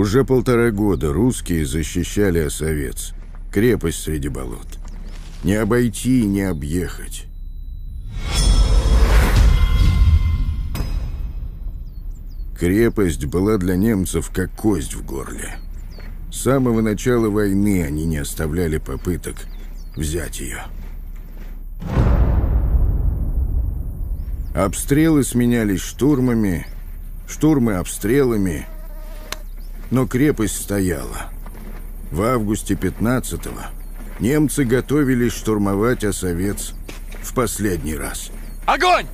Уже 1,5 года русские защищали Осовец, крепость среди болот. Не обойти и не объехать. Крепость была для немцев как кость в горле. С самого начала войны они не оставляли попыток взять ее. Обстрелы сменялись штурмами, штурмы обстрелами, но крепость стояла. В августе 15-го немцы готовились штурмовать Осовец в последний раз. Огонь!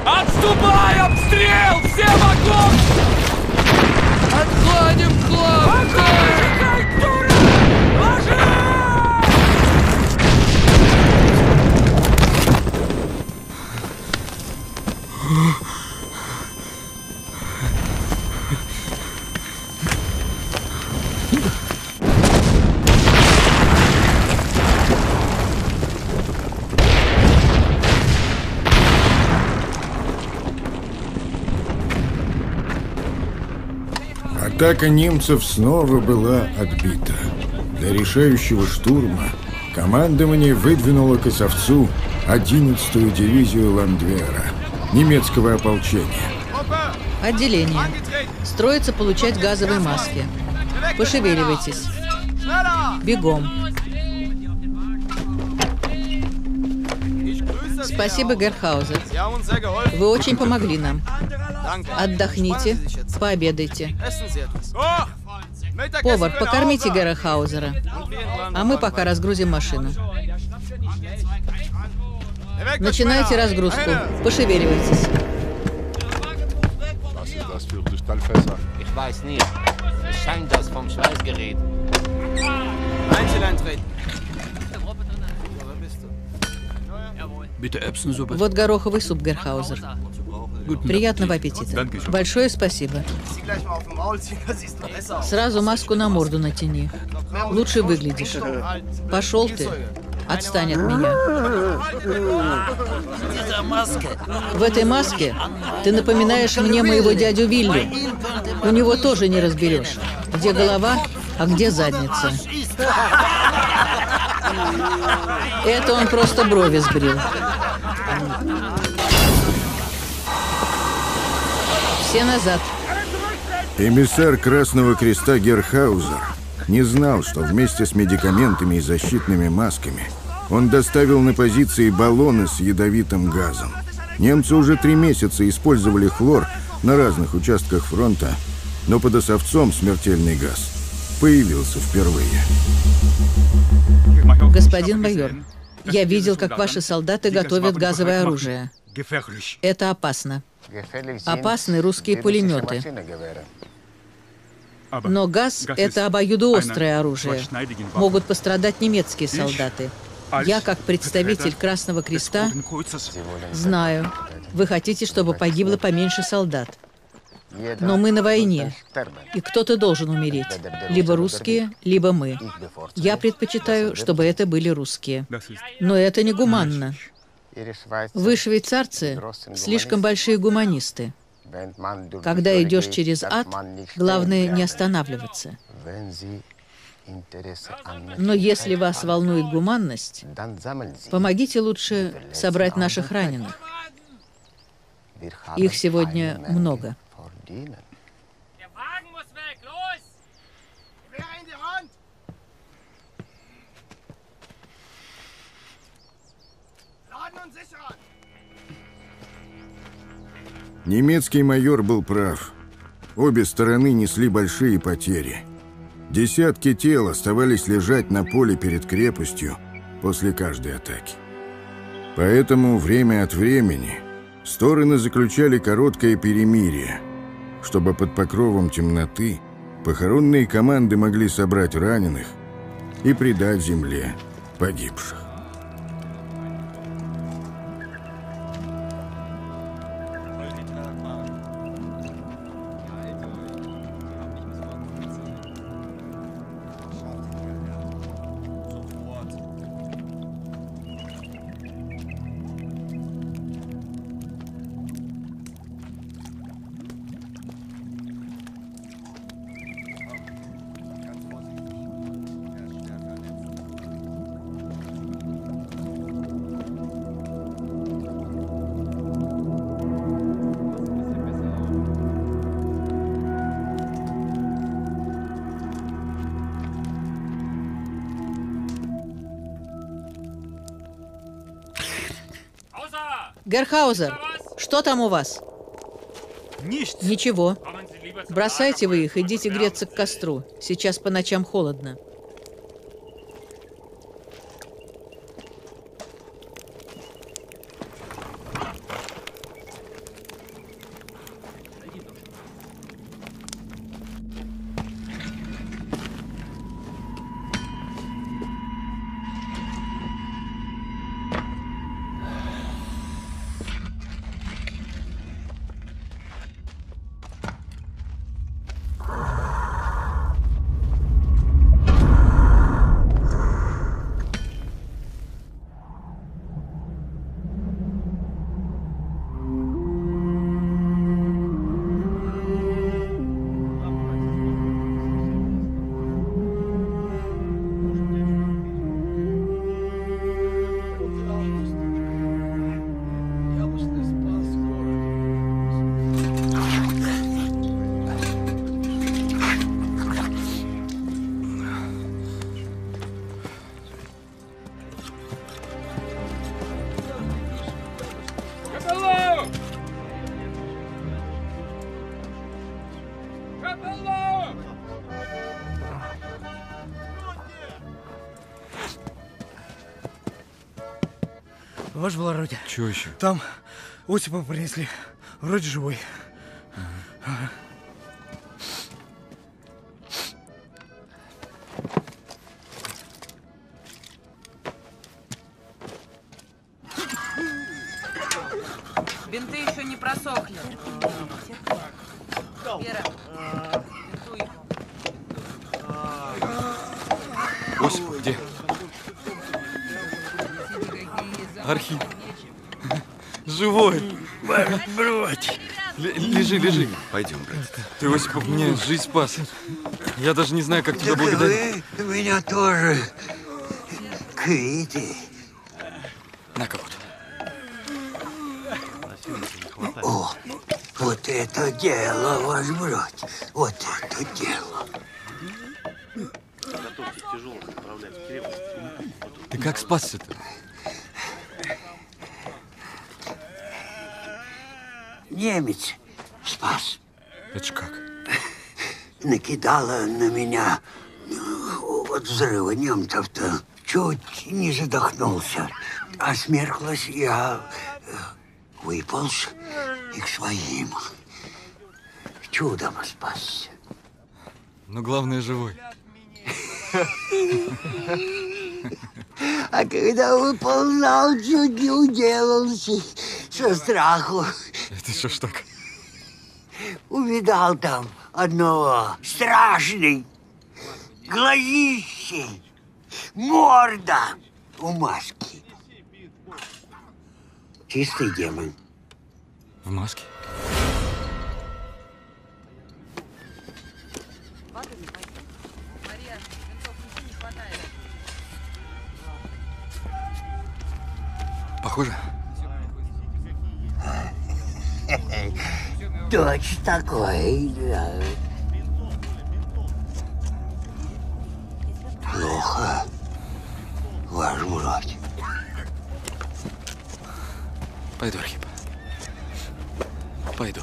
Отступай! Обстрел! Все в огонь! Отходим, хлопцы! Атака немцев снова была отбита. Для решающего штурма командование выдвинуло к Осовцу 11-ю дивизию Ландвера, немецкого ополчения. Отделение. Строится получать газовые маски. Пошевеливайтесь. Бегом. Спасибо, Герхаузер. Вы очень помогли нам. Отдохните, пообедайте. Повар, покормите Герхаузера. А мы пока разгрузим машину. Начинайте разгрузку. Пошевеливайтесь. Вот гороховый суп, Герхаузер. Приятного аппетита. Большое спасибо. Сразу маску на морду натяни. Лучше выглядишь. Пошел ты. Отстань от меня. В этой маске ты напоминаешь мне моего дядю Вилли. У него тоже не разберешь, где голова, а где задница. Это он просто брови сбрил. Все назад. Эмиссар Красного Креста Герхаузер не знал, что вместе с медикаментами и защитными масками он доставил на позиции баллоны с ядовитым газом. Немцы уже 3 месяца использовали хлор на разных участках фронта, но под Осовцом смертельный газ появился впервые. Господин майор, я видел, как ваши солдаты готовят газовое оружие. Это опасно. Опасны русские пулеметы. Но газ – это обоюдоострое оружие. Могут пострадать немецкие солдаты. Я, как представитель Красного Креста, знаю, вы хотите, чтобы погибло поменьше солдат. Но мы на войне, и кто-то должен умереть. Либо русские, либо мы. Я предпочитаю, чтобы это были русские. Но это не гуманно. Вы, швейцарцы, слишком большие гуманисты. Когда идешь через ад, главное не останавливаться. Но если вас волнует гуманность, помогите лучше собрать наших раненых. Их сегодня много. Немецкий майор был прав. Обе стороны несли большие потери. Десятки тел оставались лежать на поле перед крепостью после каждой атаки. Поэтому время от времени стороны заключали короткое перемирие, чтобы под покровом темноты похоронные команды могли собрать раненых и предать земле погибших. Герхаузер, что там у вас? Ничего. Бросайте вы их, идите греться к костру. Сейчас по ночам холодно. Ваше благородие. Чего еще? Там Осипа принесли. Вроде живой. Бинты еще не просохли. Вера, бинтуй его. Осип, где? Архип. Живой. Брось. Лежи, лежи. Пойдем, брат. Ты, Осипов, мне жизнь спас. Я даже не знаю, как тебя благодарить. Вы меня тоже квиты. На кого-то. О, вот это дело, ваш брат. Вот это дело. Ты как спасся-то? Немец спас. Это ж как? Накидала на меня от взрыва немцев-то. Чуть не задохнулся. А смерклась я выполз и к своим. Чудом спасся. Но главное, живой. А когда выползал, чуть не уделался со страху. Это что ж так? У видал там одного. Страшный. Глазищей. Морда в маске. Чистый демон. В маске? Похоже? Точно такой, да. Плохо, ваш брат. Пойду, Архип. Пойду.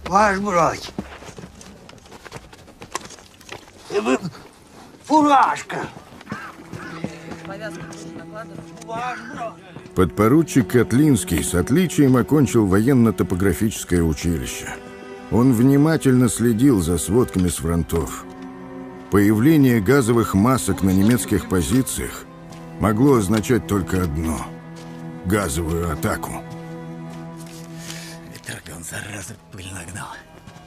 Ваш брат. Фуражка. Подпоручик Котлинский с отличием окончил военно-топографическое училище. Он внимательно следил за сводками с фронтов. Появление газовых масок на немецких позициях могло означать только одно — газовую атаку. Ветрогон, зараза, пыль нагнал.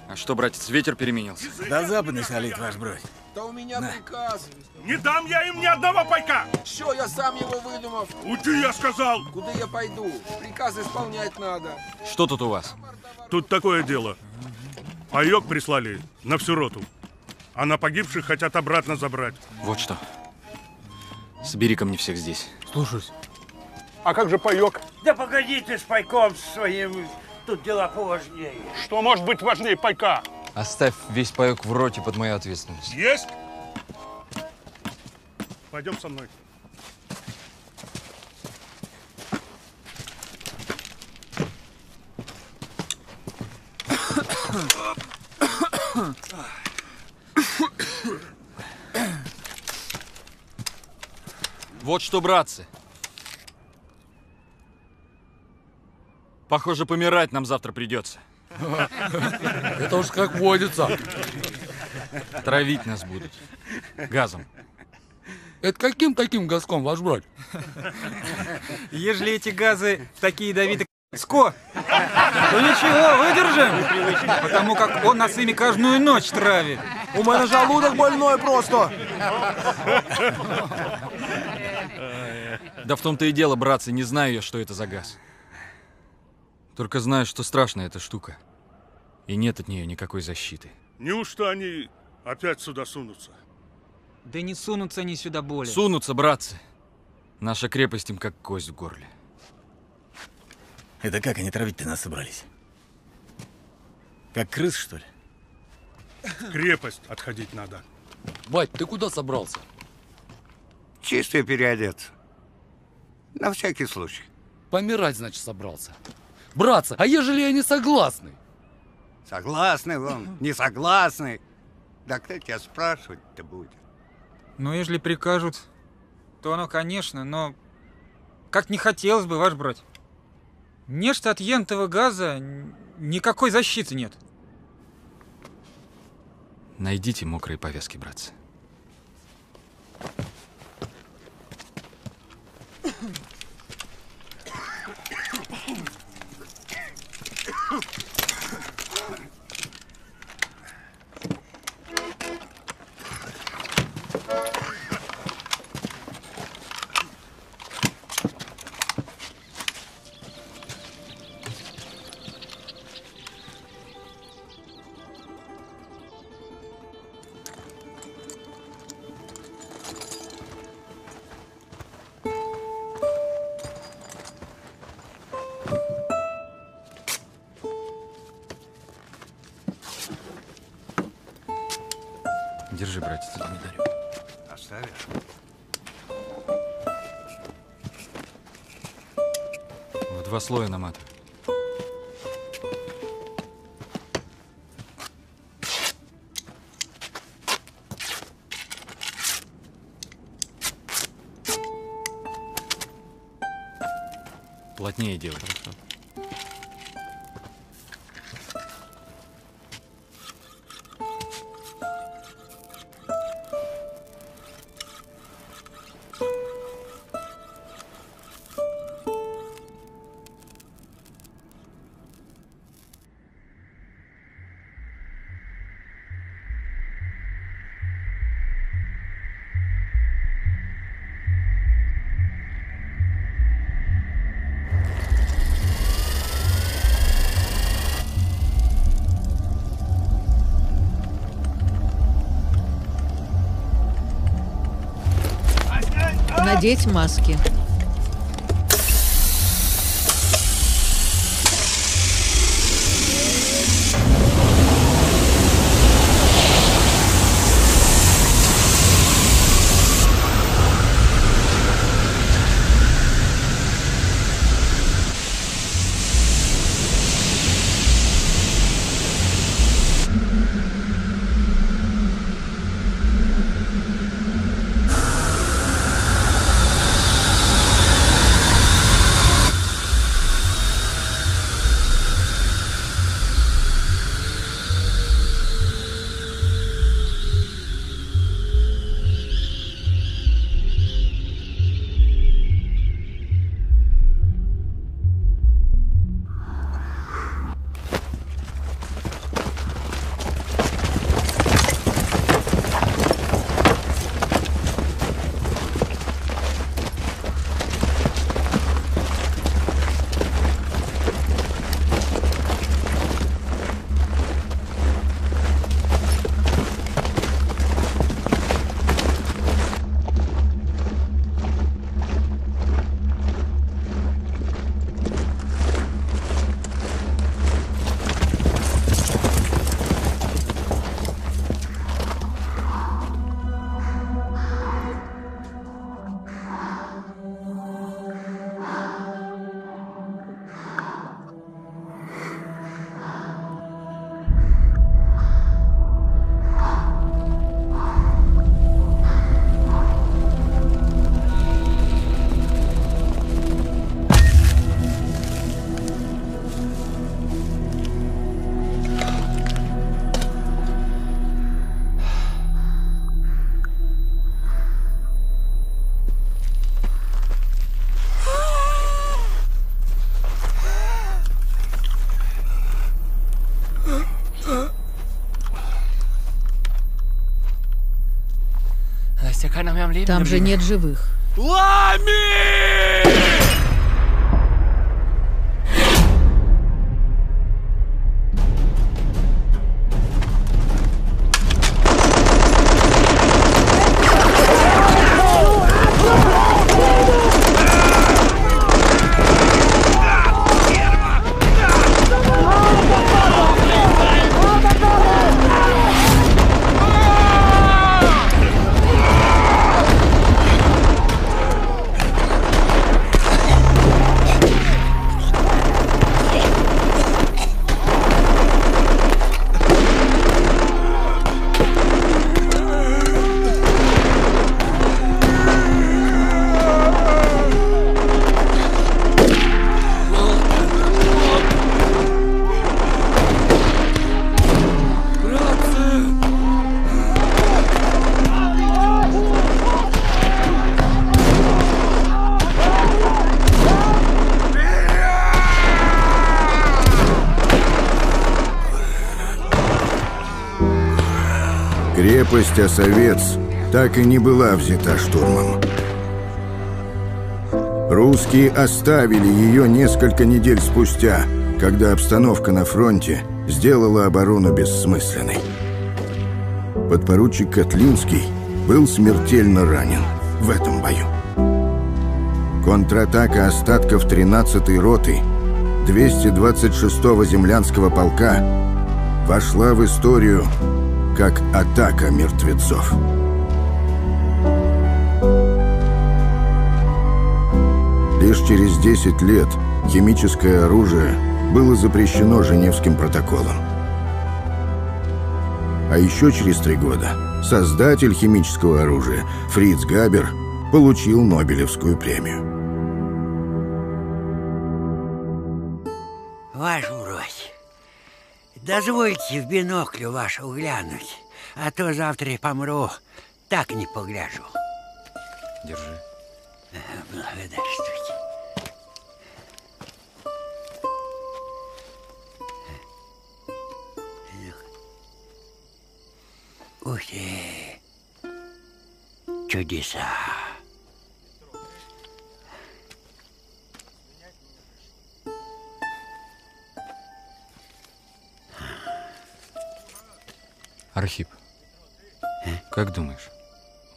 А что, братец, ветер переменился? Да западный шалит, ваш брат. Да у меня приказ. Не дам я им ни одного пайка! Что, я сам его выдумав? Уйди, я сказал! Куда я пойду? Приказ исполнять надо. Что тут у вас? Тут такое дело. Паёк прислали на всю роту. А на погибших хотят обратно забрать. Вот что. Собери ко мне всех здесь. Слушаюсь. А как же паёк? Да погоди ты с пайком своим. Тут дела поважнее. Что может быть важнее пайка? Оставь весь паёк в роте под мою ответственность. Есть? Пойдем со мной. Вот что, братцы. Похоже, помирать нам завтра придется. Это уж как водится. Травить нас будут. Газом. Это каким таким газком, ваш брат? Ежели эти газы такие ядовитые, то ничего, выдержим. Потому как он нас ими каждую ночь травит. У меня желудок больной просто. Да в том-то и дело, братцы, не знаю я, что это за газ. Только знаю, что страшная эта штука. И нет от нее никакой защиты. Неужто они опять сюда сунутся? Да не сунутся они сюда более. Сунутся, братцы. Наша крепость им как кость в горле. Это как они травить-то нас собрались? Как крыс, что ли? В крепость отходить надо. Бать, ты куда собрался? Чисто переодеться. На всякий случай. Помирать, значит, собрался. Братцы, а ежели я не согласны? Согласны вам, не согласны. Да кто тебя спрашивать-то будет? Ну, ежели прикажут, то оно, конечно, но как не хотелось бы, ваш брат. Нечто от ентого газа никакой защиты нет. Найдите мокрые повязки, братцы. Держи, братец, не дарю. Оставишь? В 2 слоя наматывай. Плотнее делай. Хорошо. Надеть маски. Там же нет живых. Лами! Крепость Осовец так и не была взята штурмом. Русские оставили ее несколько недель спустя, когда обстановка на фронте сделала оборону бессмысленной. Подпоручик Котлинский был смертельно ранен в этом бою. Контратака остатков 13-й роты 226-го землянского полка вошла в историю как атака мертвецов. Лишь через 10 лет химическое оружие было запрещено Женевским протоколом. А еще через 3 года создатель химического оружия Фриц Габер получил Нобелевскую премию. Ваш брось, дозвольте в бинокль вашу глянуть, а то завтра я помру, так не погляжу. Держи. Благодарствуйте. Ух ты! Чудеса! Архип, как думаешь,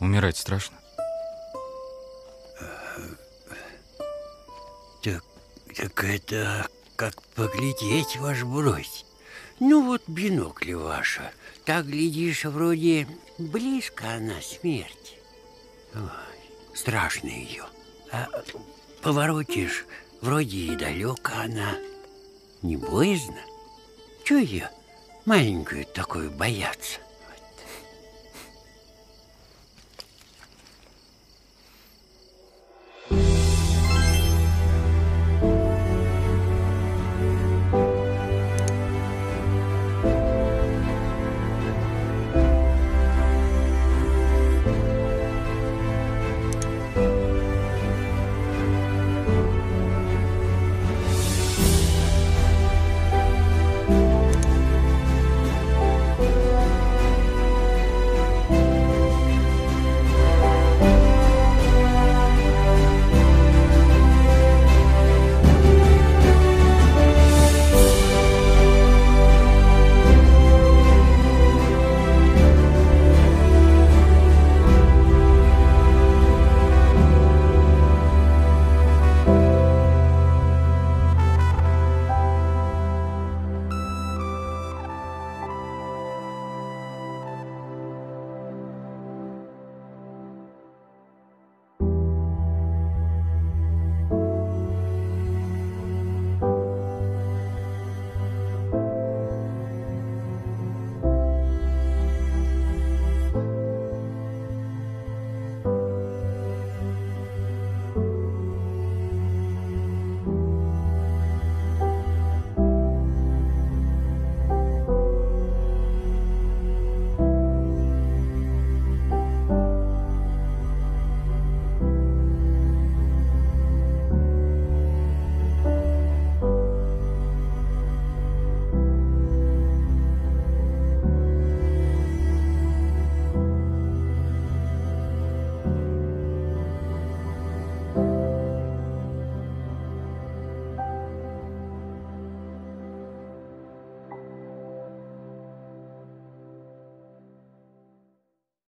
умирать страшно? Так это как поглядеть, ваш брось. Ну вот бинокль ваша. Так, глядишь, вроде близко она смерть. Ой, страшно ее. А поворотишь, вроде и далеко она. Не боязно? Чего ее маленькую такую бояться?